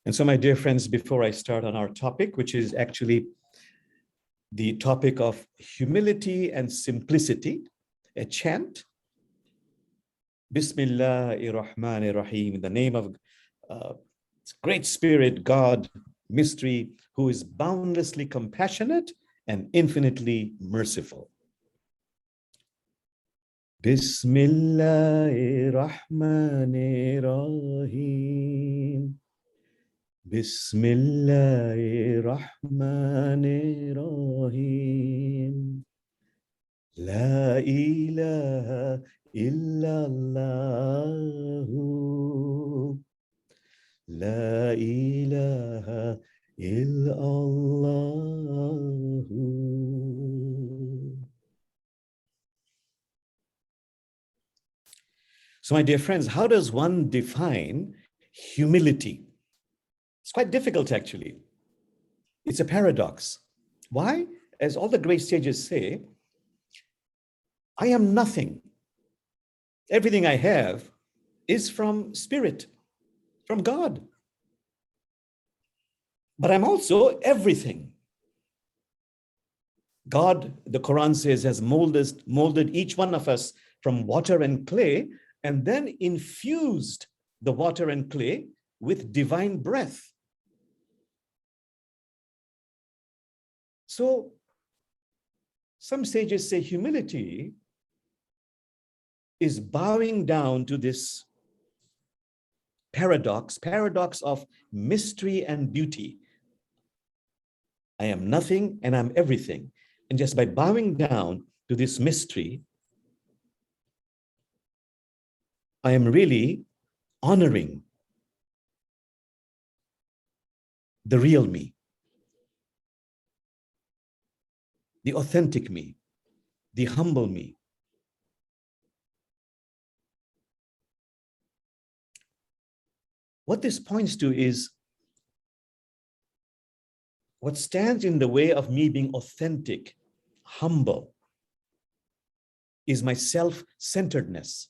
And so, my dear friends, before I start on our topic, which is actually the topic of humility and simplicity, a chant, Bismillah Rahman, in the name of great spirit, God, mystery, who is boundlessly compassionate and infinitely merciful. Bismillah Rahman Rahim. Bismillah Rahman Rahim. La ilaha illallahu. La ilaha illallahu. So, my dear friends, how does one define humility? It's quite difficult, actually. It's a paradox. Why? As all the great sages say, I am nothing. Everything I have is from Spirit, from God. But I'm also everything. God, the Quran says, has molded each one of us from water and clay, and then infused the water and clay with divine breath. So, some sages say humility is bowing down to this paradox of mystery and beauty. I am nothing and I'm everything. And just by bowing down to this mystery, I am really honoring the real me, the authentic me, the humble me. What this points to is what stands in the way of me being authentic, humble, is my self-centeredness.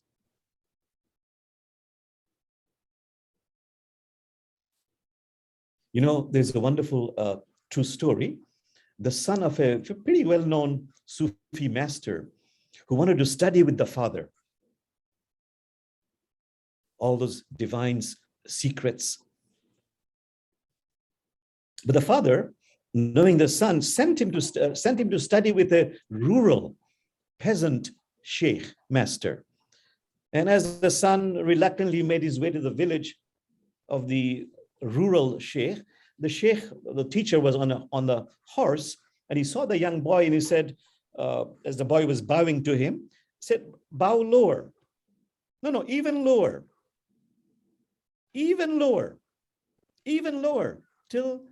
You know, there's a wonderful true story. The son of a pretty well-known Sufi master who wanted to study with the father all those divine secrets. But the father, knowing the son, sent him to study with a rural peasant sheikh master. And as the son reluctantly made his way to the village of the rural sheikh, the teacher was on the horse, and he saw the young boy, and he said, as the boy was bowing to him, said, bow lower. No, even lower. Even lower. Even lower. Till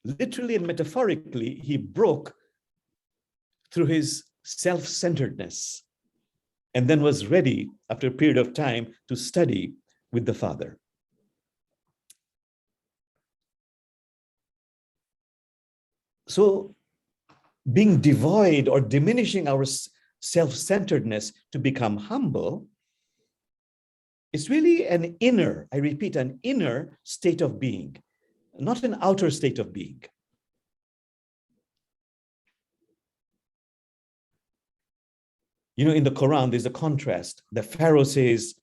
literally and metaphorically, he broke through his self-centeredness and then was ready, after a period of time, to study with the father. So being devoid or diminishing our self-centeredness to become humble is really an inner, I repeat, an inner state of being, not an outer state of being. You know, in the Quran, there's a contrast. The Pharaoh says,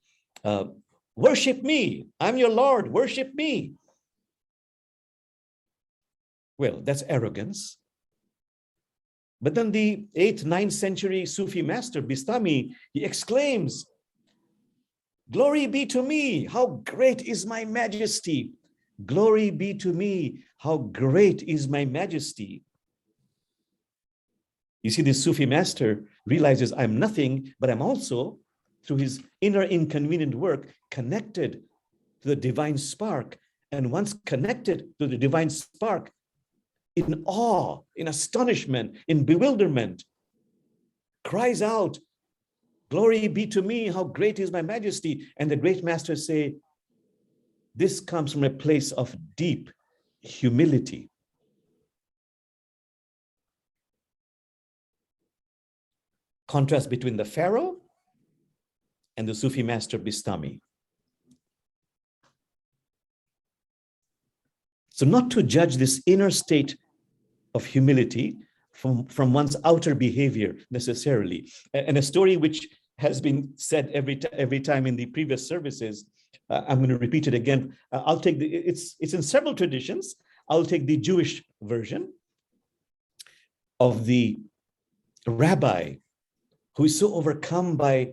worship me, I'm your Lord, worship me. Well, that's arrogance. But then the 8th, 9th century Sufi master, Bistami, he exclaims, glory be to me, how great is my majesty. Glory be to me, how great is my majesty. You see, this Sufi master realizes I'm nothing, but I'm also, through his inner inconvenient work, connected to the divine spark. And once connected to the divine spark, in awe, in astonishment, in bewilderment, cries out, glory be to me, how great is my majesty. And the great masters say, this comes from a place of deep humility. Contrast between the Pharaoh and the Sufi master Bistami. So not to judge this inner state of humility from one's outer behavior necessarily. And a story which has been said every time in the previous services, I'm going to repeat it again. I'll take it's in several traditions. I'll take the Jewish version of the rabbi who is so overcome by,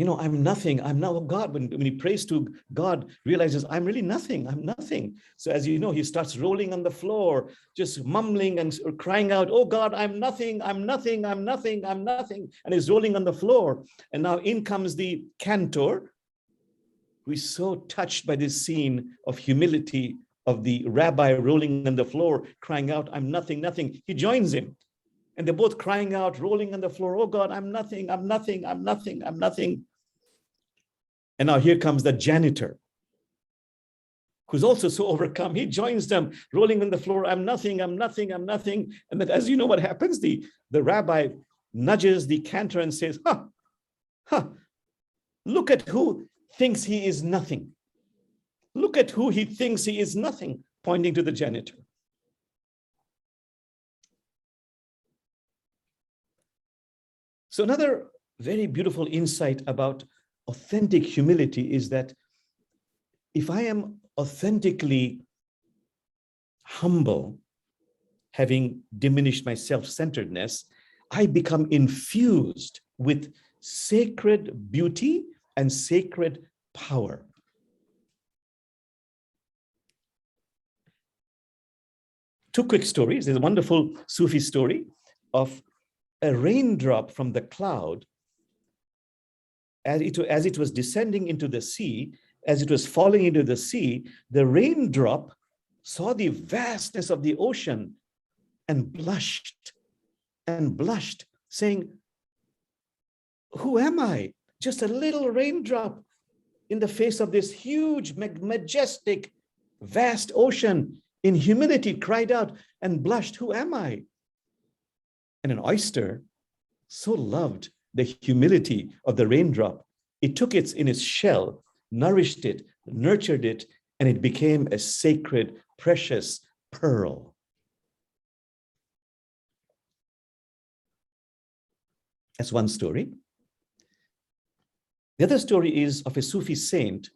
I'm nothing. I'm now God. When he prays to God, realizes I'm really nothing. I'm nothing. So as you know, he starts rolling on the floor, just mumbling and crying out, "Oh God, I'm nothing. I'm nothing. I'm nothing. I'm nothing." And he's rolling on the floor. And now in comes the cantor, who is so touched by this scene of humility of the rabbi rolling on the floor, crying out, "I'm nothing, nothing." He joins him. And they're both crying out, rolling on the floor, "Oh God, I'm nothing, I'm nothing, I'm nothing, I'm nothing." And now here comes the janitor, who's also so overcome. He joins them, rolling on the floor, "I'm nothing, I'm nothing, I'm nothing." And then, as you know what happens, the rabbi nudges the cantor and says, look at who thinks he is nothing. Look at who he thinks he is nothing, pointing to the janitor. So another very beautiful insight about authentic humility is that if I am authentically humble, having diminished my self-centeredness, I become infused with sacred beauty and sacred power. Two quick stories. There's a wonderful Sufi story of a raindrop from the cloud as it was descending into the sea, as it was falling into the sea. The raindrop saw the vastness of the ocean and blushed, saying, "Who am I? Just a little raindrop in the face of this huge, majestic, vast ocean." In humility, cried out and blushed, "Who am I?" And an oyster so loved the humility of the raindrop, it took it in its shell, nourished it, nurtured it, and it became a sacred, precious pearl. That's one story. The other story is of a Sufi saint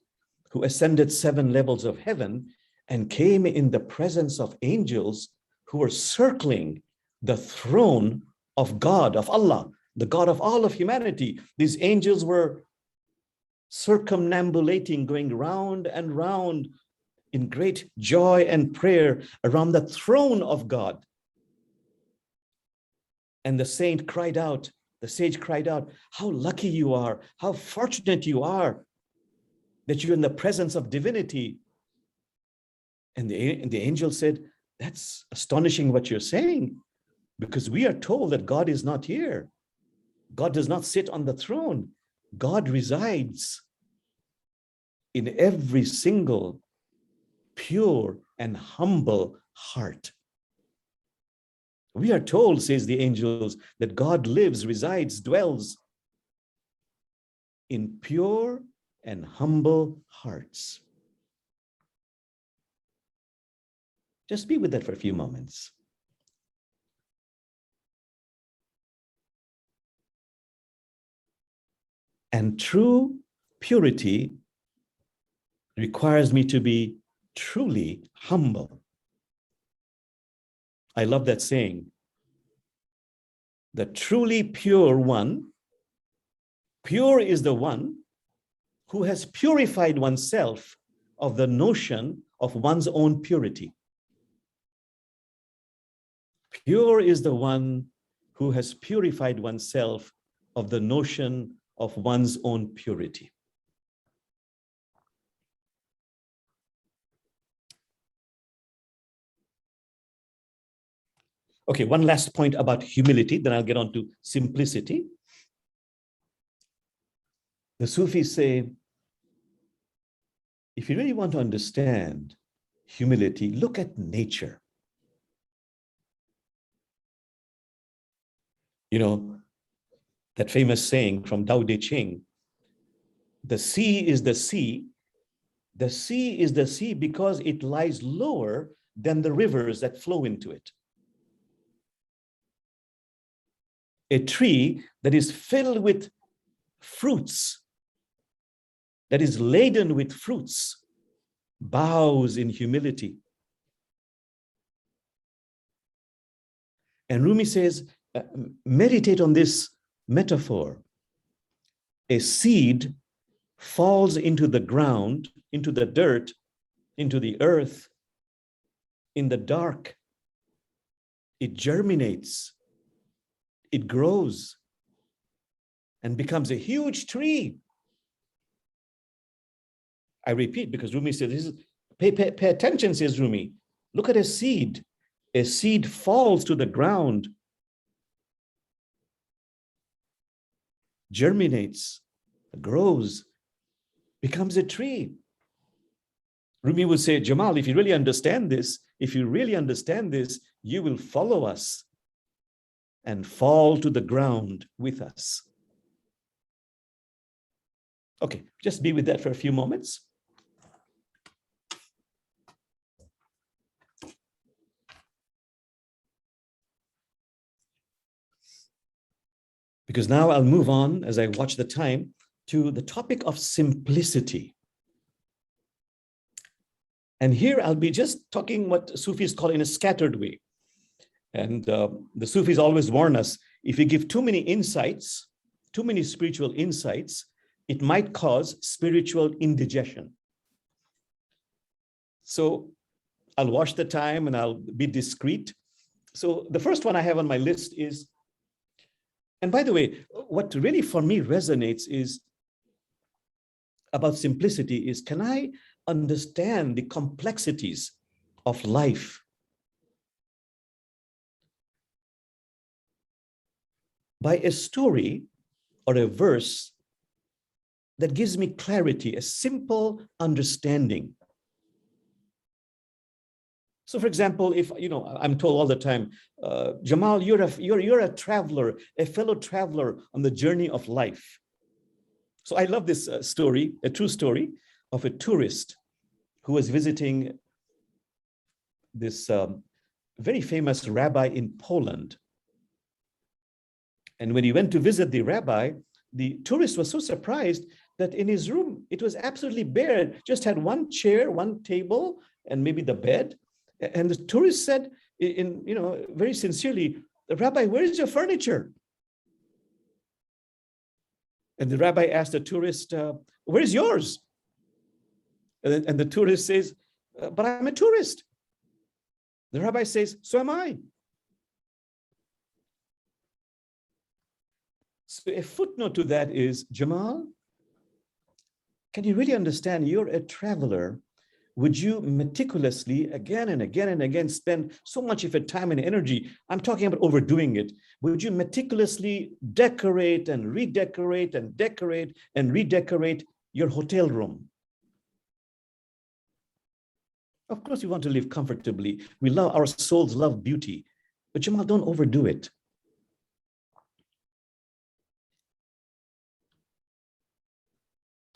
who ascended 7 levels of heaven and came in the presence of angels who were circling the throne of God, of Allah, the God of all of humanity. These angels were circumambulating, going round and round in great joy and prayer around the throne of God. And the sage cried out, "How lucky you are, how fortunate you are that you're in the presence of divinity." And the angel said, "That's astonishing what you're saying, because we are told that God is not here. God does not sit on the throne. God resides in every single pure and humble heart. We are told," says the angels, "that God lives, resides, dwells in pure and humble hearts." Just be with that for a few moments. And true purity requires me to be truly humble. I love that saying. The truly pure one, pure is the one who has purified oneself of the notion of one's own purity. Pure is the one who has purified oneself of the notion of one's own purity. Okay, one last point about humility, then I'll get on to simplicity. The Sufis say, if you really want to understand humility, look at nature. You know, that famous saying from Tao Te Ching, the sea is the sea The sea is the sea because it lies lower than the rivers that flow into it. A tree that is filled with fruits, that is laden with fruits, bows in humility. And Rumi says, meditate on this metaphor. A seed falls into the ground, into the dirt, into the earth, in the dark. It germinates, it grows, and becomes a huge tree. I repeat, because Rumi says, this is, pay attention, says Rumi. Look at a seed. A seed falls to the ground, germinates, grows, becomes a tree. Rumi would say, Jamal, if you really understand this, you will follow us and fall to the ground with us. Okay, just be with that for a few moments. Because now I'll move on, as I watch the time, to the topic of simplicity. And here I'll be just talking what Sufis call in a scattered way. And the Sufis always warn us, if you give too many insights, too many spiritual insights, it might cause spiritual indigestion. So I'll watch the time and I'll be discreet. So the first one I have on my list is, and by the way, what really for me resonates is about simplicity is, can I understand the complexities of life? By a story or a verse that gives me clarity, a simple understanding. So for example, if, I'm told all the time, Jamal, you're a traveler, a fellow traveler on the journey of life. So I love this story, a true story of a tourist who was visiting this very famous rabbi in Poland. And when he went to visit the rabbi, the tourist was so surprised that in his room, it was absolutely bare, just had one chair, one table, and maybe the bed. And the tourist said, very sincerely, Rabbi, where is your furniture? And the rabbi asked the tourist, where is yours? And the tourist says, but I'm a tourist. The rabbi says, so am I. So a footnote to that is, Jamal, can you really understand you're a traveler? Would you meticulously, again and again and again, spend so much of your time and energy? I'm talking about overdoing it. Would you meticulously decorate and redecorate and decorate and redecorate your hotel room? Of course, we want to live comfortably. Our souls love beauty, but Jamal, don't overdo it.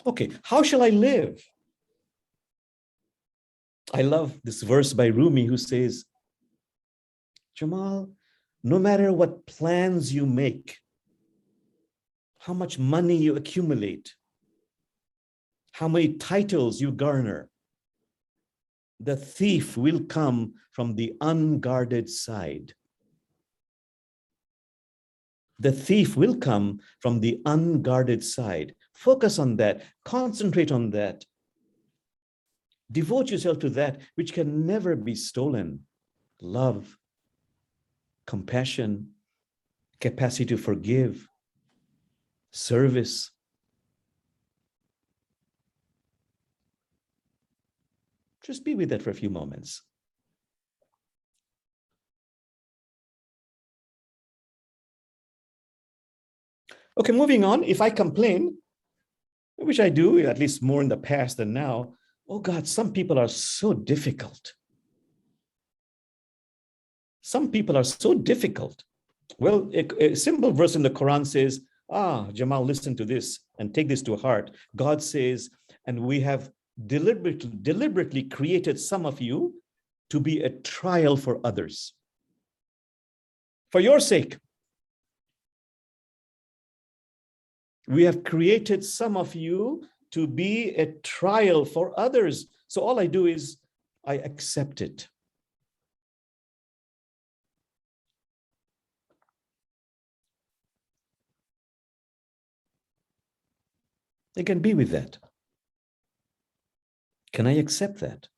Okay, how shall I live? I love this verse by Rumi who says, Jamal, no matter what plans you make, how much money you accumulate, how many titles you garner, the thief will come from the unguarded side. The thief will come from the unguarded side. Focus on that. Concentrate on that. Devote yourself to that which can never be stolen. Love, compassion, capacity to forgive, service. Just be with that for a few moments. Okay, moving on. If I complain, which I do, at least more in the past than now, oh God, some people are so difficult. Some people are so difficult. Well, a simple verse in the Quran says, Jamal, listen to this and take this to heart. God says, and we have deliberately created some of you to be a trial for others. For your sake, we have created some of you to be a trial for others. So all I do is I accept it. I can be with that. Can I accept that?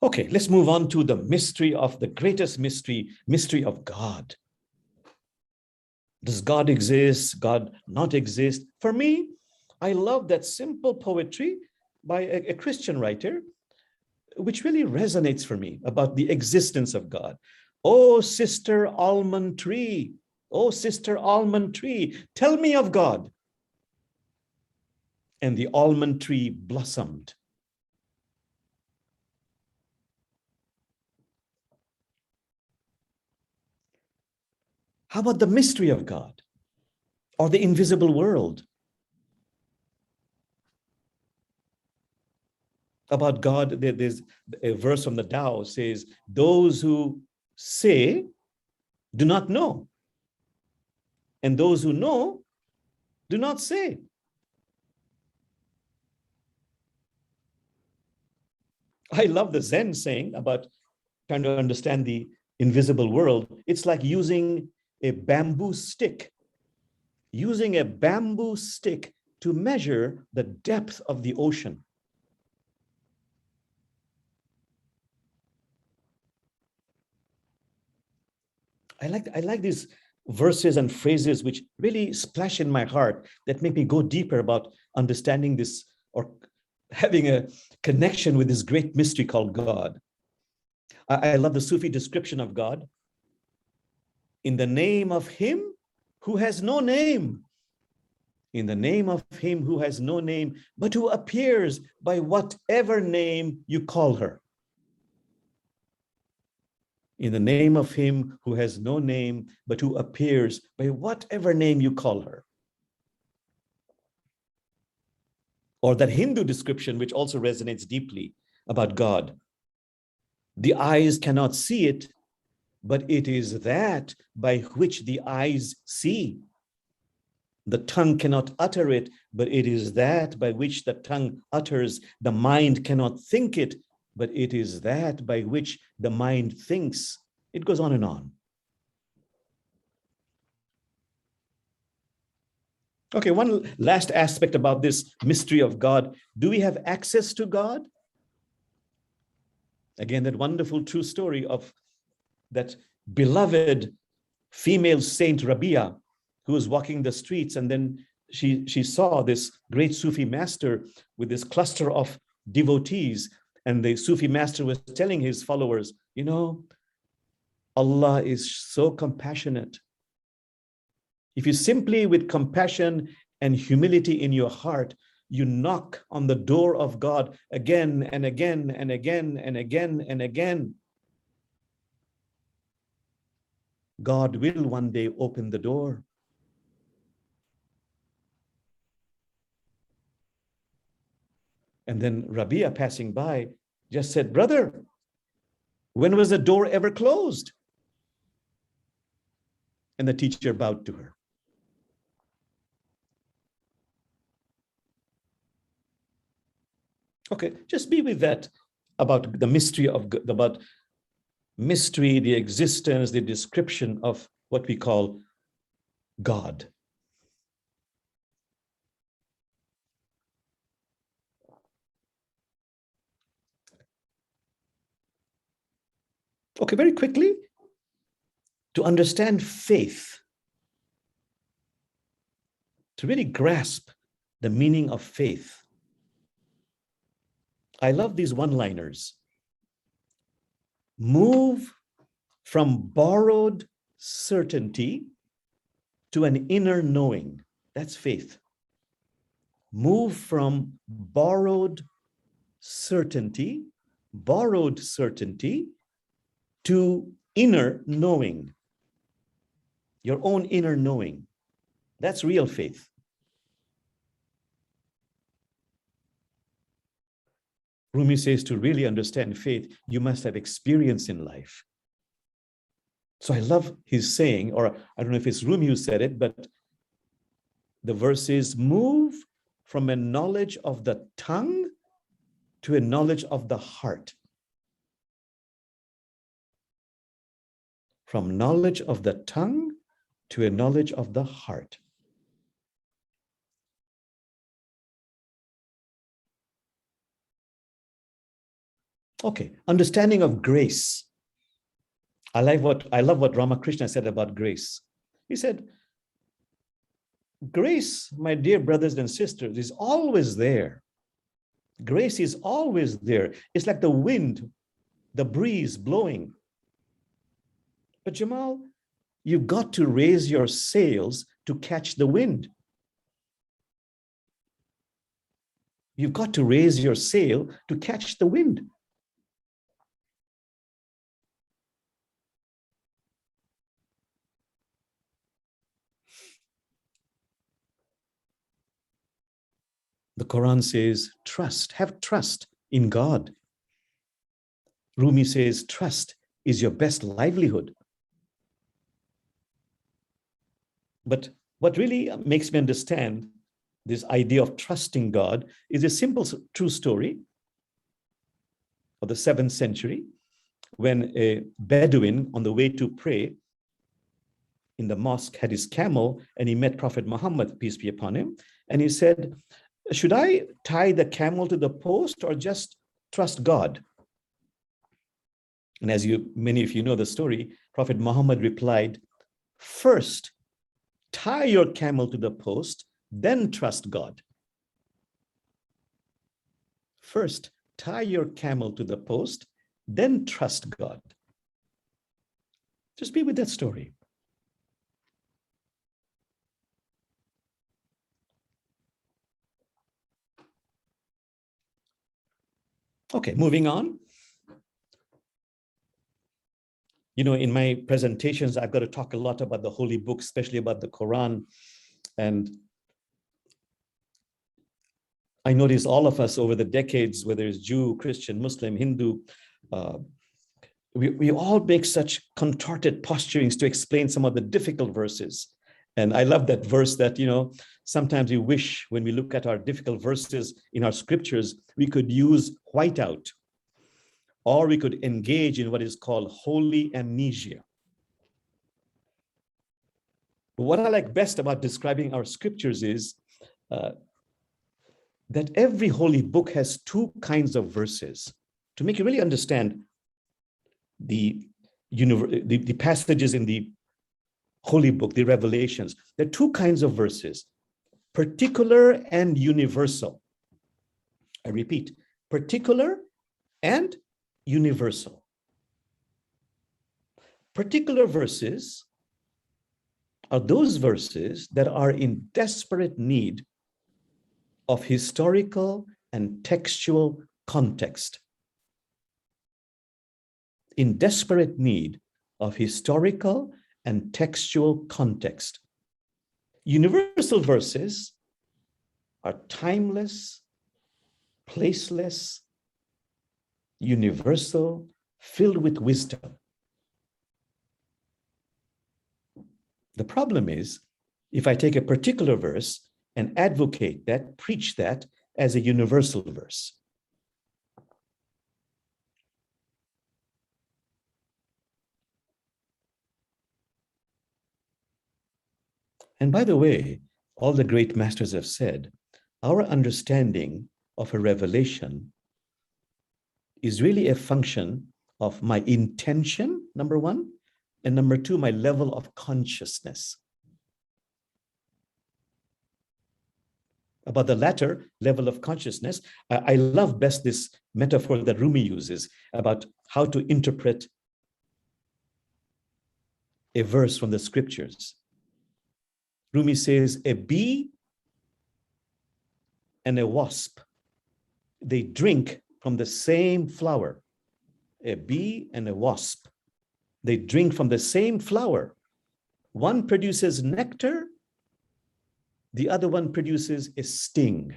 Okay, let's move on to the mystery of the greatest mystery of God. Does God exist? God not exist? For me, I love that simple poetry by a Christian writer, which really resonates for me about the existence of God. Oh, sister almond tree, oh, sister almond tree, tell me of God. And the almond tree blossomed. How about the mystery of God or the invisible world? About God, there's a verse from the Tao says, those who say do not know, and those who know do not say. I love the Zen saying about trying to understand the invisible world. It's like using a bamboo stick to measure the depth of the ocean. I like these verses and phrases which really splash in my heart that make me go deeper about understanding this or having a connection with this great mystery called God. I love the Sufi description of God. In the name of him who has no name. In the name of him who has no name, but who appears by whatever name you call her. In the name of him who has no name, but who appears by whatever name you call her. Or that Hindu description, which also resonates deeply about God. The eyes cannot see it, but it is that by which the eyes see. The tongue cannot utter it, but it is that by which the tongue utters. The mind cannot think it, but it is that by which the mind thinks. It goes on and on. Okay, one last aspect about this mystery of God. Do we have access to God? Again, that wonderful true story of that beloved female saint Rabia, who was walking the streets, and then she saw this great Sufi master with this cluster of devotees, and the Sufi master was telling his followers, you know, Allah is so compassionate. If you simply with compassion and humility in your heart, you knock on the door of God again and again and again and again and again, God will one day open the door. And then Rabia passing by just said, brother, when was the door ever closed? And the teacher bowed to her. Okay, just be with that about the mystery of God, about mystery, the existence, the description of what we call God. Okay, very quickly, to understand faith, to really grasp the meaning of faith, I love these one-liners. Move from borrowed certainty to an inner knowing. That's faith. Move from borrowed certainty to inner knowing, your own inner knowing. That's real faith. Rumi says to really understand faith, you must have experience in life. So I love his saying, or I don't know if it's Rumi who said it, but the verse is, move from a knowledge of the tongue to a knowledge of the heart. From knowledge of the tongue to a knowledge of the heart. Okay, understanding of grace. I love what Ramakrishna said about grace. He said, grace, my dear brothers and sisters, is always there. Grace is always there. It's like the wind, the breeze blowing. But Jamal, you've got to raise your sails to catch the wind. You've got to raise your sail to catch the wind. The Quran says, trust, have trust in God. Rumi says, trust is your best livelihood. But what really makes me understand this idea of trusting God is a simple true story of the 7th century, when a Bedouin on the way to pray in the mosque had his camel, and he met Prophet Muhammad, peace be upon him, and he said, should I tie the camel to the post or just trust God? And as many of you know the story, Prophet Muhammad replied, first, tie your camel to the post, then trust God. First, tie your camel to the post, then trust God. Just be with that story. Okay, moving on. You know, in my presentations, I've got to talk a lot about the holy books, especially about the Quran. And I notice all of us over the decades, whether it's Jew, Christian, Muslim, Hindu, we all make such contorted posturings to explain some of the difficult verses. And I love that verse that, you know, sometimes we wish when we look at our difficult verses in our scriptures, we could use whiteout, or we could engage in what is called holy amnesia. But what I like best about describing our scriptures is that every holy book has two kinds of verses. To make you really understand the passages in the holy book, the revelations, there are two kinds of verses, particular and universal. I repeat, particular and universal. Particular verses are those verses that are in desperate need of historical and textual context. In desperate need of historical and textual context. Universal verses are timeless, placeless, universal, filled with wisdom. The problem is, if I take a particular verse and advocate that, preach that as a universal verse. And by the way, all the great masters have said, our understanding of a revelation is really a function of my intention, number one, and number two, my level of consciousness. About the latter level of consciousness, I love best this metaphor that Rumi uses about how to interpret a verse from the scriptures. Rumi says, a bee and a wasp, they drink from the same flower. A bee and a wasp, they drink from the same flower. One produces nectar the other one produces a sting.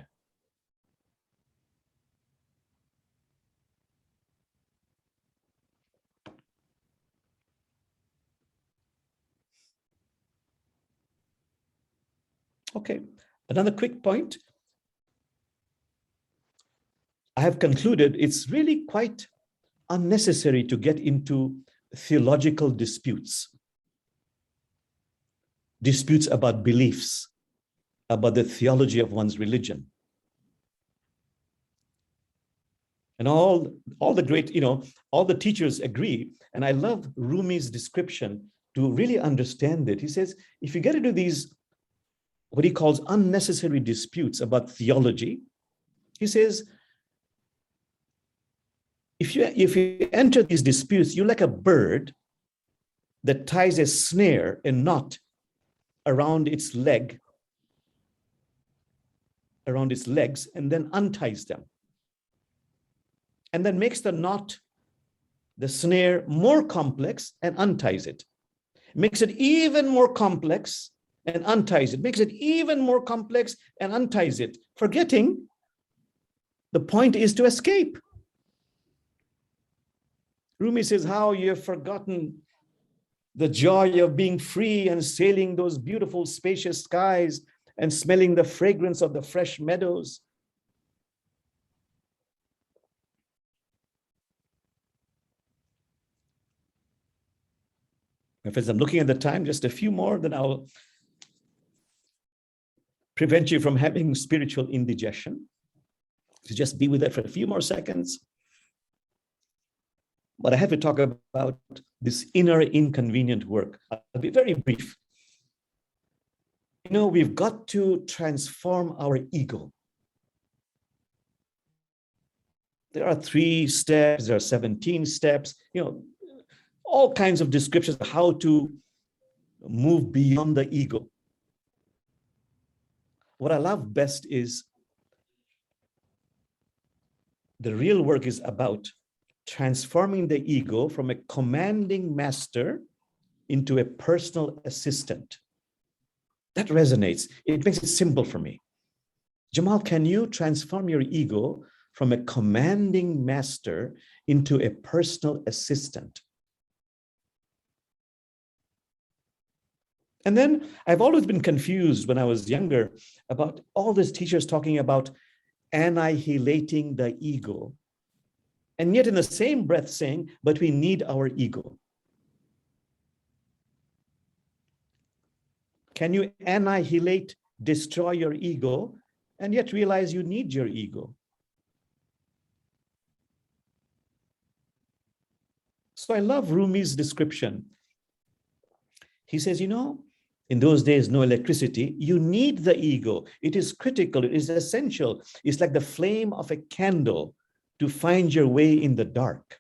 Okay, another quick point. I have concluded it's really quite unnecessary to get into theological disputes about beliefs, about the theology of one's religion. And all the great, all the teachers agree. And I love Rumi's description to really understand it. He says, if you get into these, what he calls unnecessary disputes about theology, he says, if you enter these disputes, you're like a bird that ties a snare, a knot around its legs, and then unties them. And then makes the knot, the snare, more complex and unties it. Makes it even more complex and unties it. Makes it even more complex and unties it. Forgetting the point is to escape. Rumi says, how you have forgotten the joy of being free and sailing those beautiful spacious skies and smelling the fragrance of the fresh meadows. If I'm looking at the time, just a few more, then I'll prevent you from having spiritual indigestion. So just be with it for a few more seconds. But I have to talk about this inner inconvenient work. I'll be very brief. We've got to transform our ego. There are 3 steps, there are 17 steps, all kinds of descriptions of how to move beyond the ego. What I love best is the real work is about transforming the ego from a commanding master into a personal assistant. That resonates. It makes it simple for me. Jamal, can you transform your ego from a commanding master into a personal assistant? And then I've always been confused when I was younger about all these teachers talking about annihilating the ego. And yet in the same breath saying, but we need our ego. Can you annihilate, destroy your ego, and yet realize you need your ego? So I love Rumi's description. He says, in those days, no electricity, you need the ego. It is critical, it is essential. It's like the flame of a candle to find your way in the dark.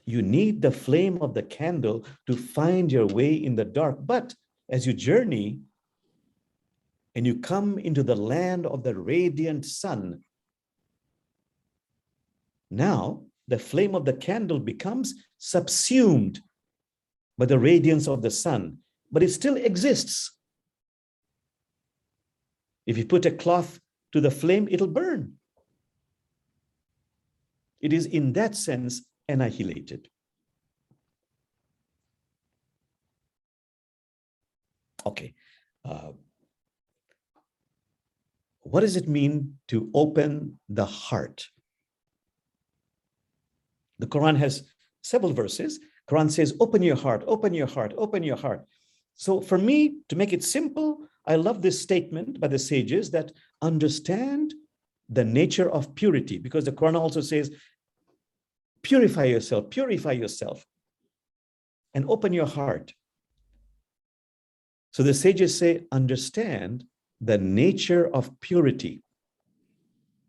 You need the flame of the candle to find your way in the dark. But as you journey and you come into the land of the radiant sun, now the flame of the candle becomes subsumed by the radiance of the sun, but it still exists. If you put a cloth to the flame, it'll burn. It is in that sense annihilated. Okay. What does it mean to open the heart? The Quran has several verses. Quran says, open your heart, open your heart, open your heart. So for me, to make it simple, I love this statement by the sages that understand the nature of purity, because the Quran also says, purify yourself, and open your heart. So the sages say, understand the nature of purity.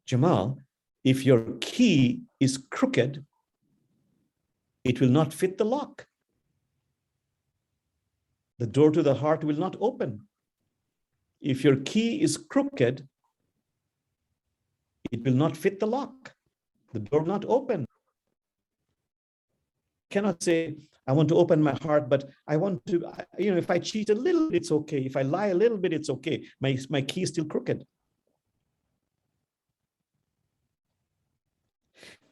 Jamal, if your key is crooked, it will not fit the lock. The door to the heart will not open. If your key is crooked, it will not fit the lock. The door will not open. cannot say, I want to open my heart, but I want to, if I cheat a little, it's okay. If I lie a little bit, it's okay. My key is still crooked.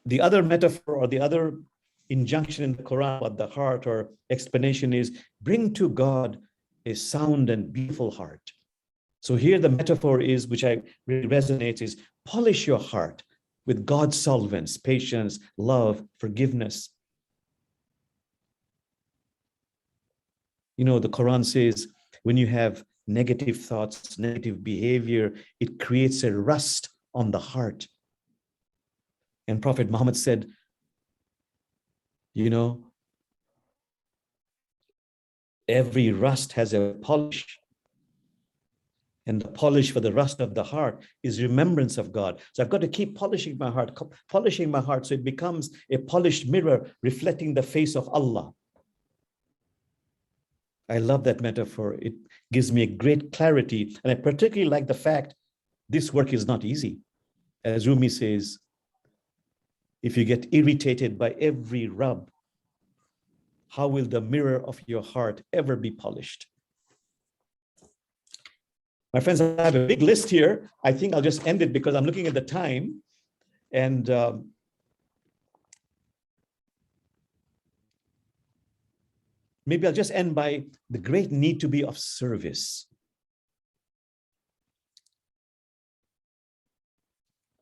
The other metaphor or the other injunction in the Quran about the heart or explanation is bring to God a sound and beautiful heart. So here the metaphor is, which I really resonates, is polish your heart with God's solvents, patience, love, forgiveness. The Quran says when you have negative thoughts, negative behavior, it creates a rust on the heart. And Prophet Muhammad said, every rust has a polish. And the polish for the rust of the heart is remembrance of God. So I've got to keep polishing my heart so it becomes a polished mirror reflecting the face of Allah. I love that metaphor. It gives me a great clarity. And I particularly like the fact this work is not easy. As Rumi says, if you get irritated by every rub, how will the mirror of your heart ever be polished? My friends, I have a big list here. I think I'll just end it because I'm looking at the time. And maybe I'll just end by the great need to be of service.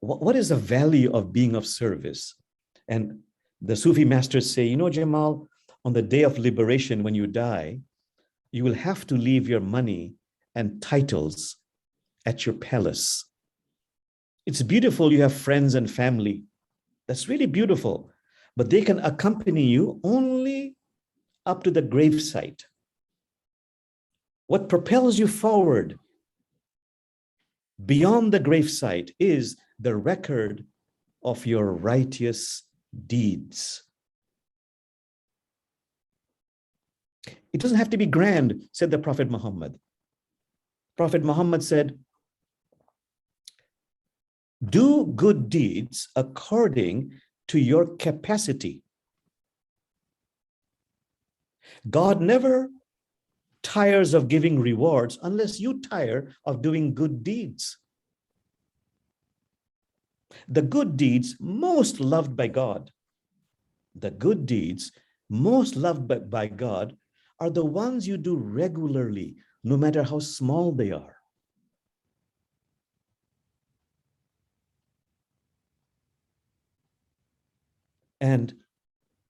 What is the value of being of service? And the Sufi masters say, Jamal, on the day of liberation, when you die, you will have to leave your money and titles at your palace. It's beautiful you have friends and family. That's really beautiful. But they can accompany you only up to the gravesite. What propels you forward beyond the gravesite is the record of your righteous deeds. It doesn't have to be grand, said the Prophet Muhammad. Prophet Muhammad said, do good deeds according to your capacity. God never tires of giving rewards unless you tire of doing good deeds. The good deeds most loved by God, are the ones you do regularly, no matter how small they are. And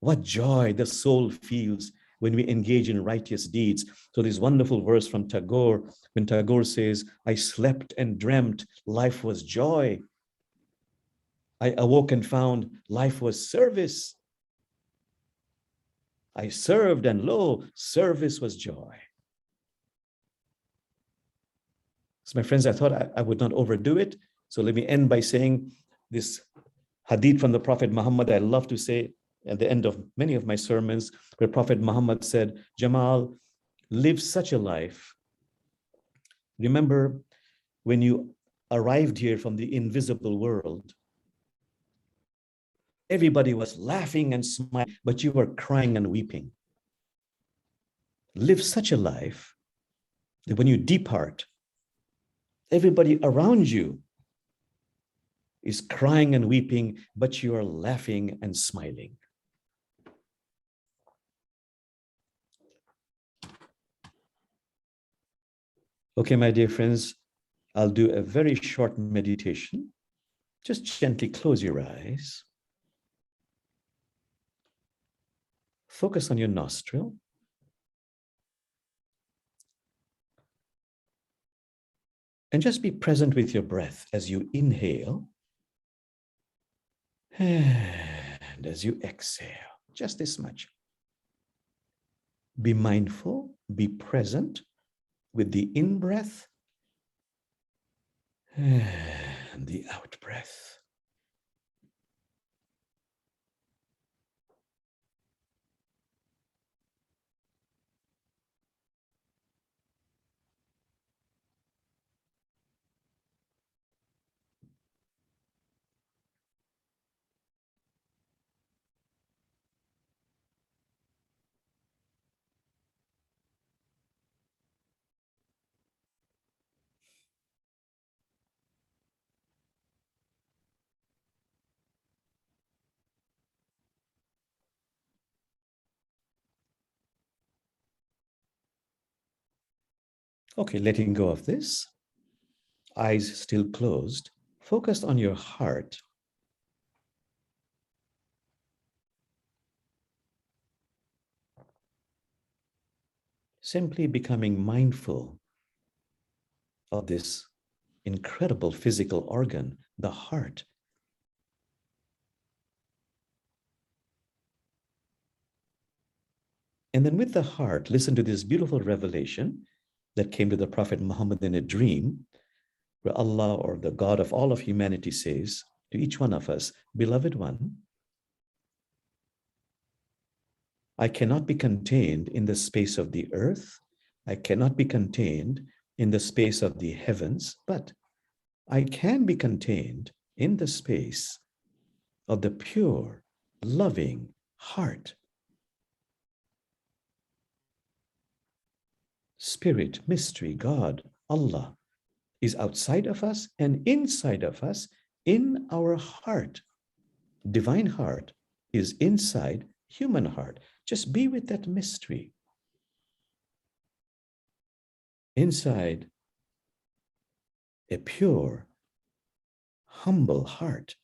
what joy the soul feels when we engage in righteous deeds. So this wonderful verse from Tagore, when Tagore says, I slept and dreamt life was joy. I awoke and found life was service. I served and lo, service was joy. So my friends, I thought I would not overdo it. So let me end by saying this hadith from the Prophet Muhammad. I love to say at the end of many of my sermons, where Prophet Muhammad said, Jamal, live such a life. Remember when you arrived here from the invisible world, everybody was laughing and smiling, but you were crying and weeping. Live such a life that when you depart, everybody around you is crying and weeping, but you are laughing and smiling. Okay, my dear friends, I'll do a very short meditation. Just gently close your eyes. Focus on your nostril. And just be present with your breath as you inhale and as you exhale, just this much. Be mindful, be present with the in-breath and the out-breath. Okay, letting go of this, eyes still closed, focused on your heart. Simply becoming mindful of this incredible physical organ, the heart. And then with the heart, listen to this beautiful revelation that came to the Prophet Muhammad in a dream, where Allah, or the God of all of humanity, says to each one of us, beloved one, I cannot be contained in the space of the earth. I cannot be contained in the space of the heavens, but I can be contained in the space of the pure, loving heart. Spirit, mystery, God, Allah is outside of us and inside of us in our heart. Divine heart is inside human heart. Just be with that mystery. Inside a pure, humble heart.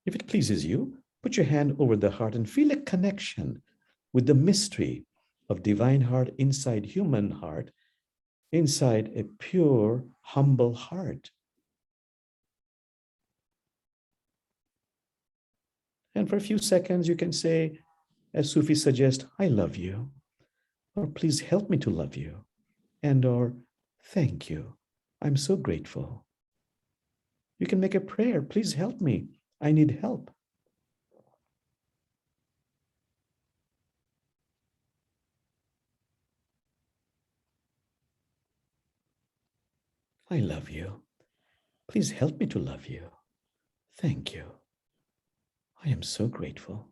If it pleases you, put your hand over the heart and feel a connection with the mystery of divine heart inside human heart, inside a pure, humble heart. And for a few seconds, you can say, as Sufis suggest, I love you, or please help me to love you, and or thank you. I'm so grateful. You can make a prayer, please help me. I need help. I love you. Please help me to love you. Thank you. I am so grateful.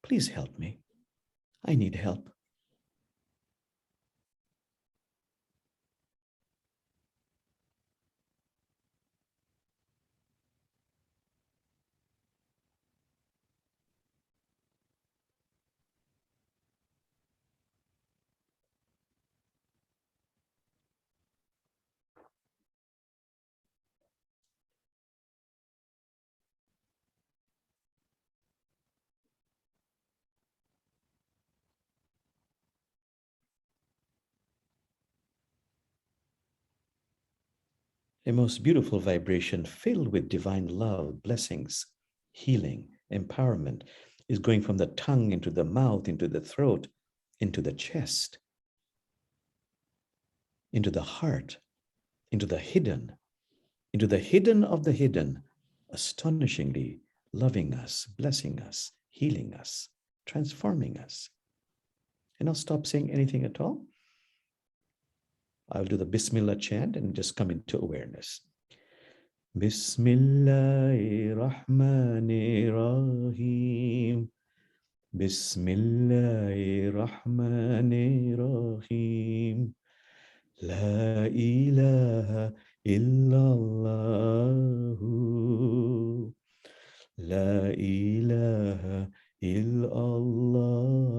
Please help me. I need help. A most beautiful vibration filled with divine love, blessings, healing, empowerment is going from the tongue into the mouth, into the throat, into the chest, into the heart, into the hidden of the hidden, astonishingly loving us, blessing us, healing us, transforming us. And I'll stop saying anything at all. I'll do the Bismillah chant and just come into awareness. Bismillah Rahman Rahim. Bismillah Rahman Rahim. La ilaha illallah. La ilaha illallah.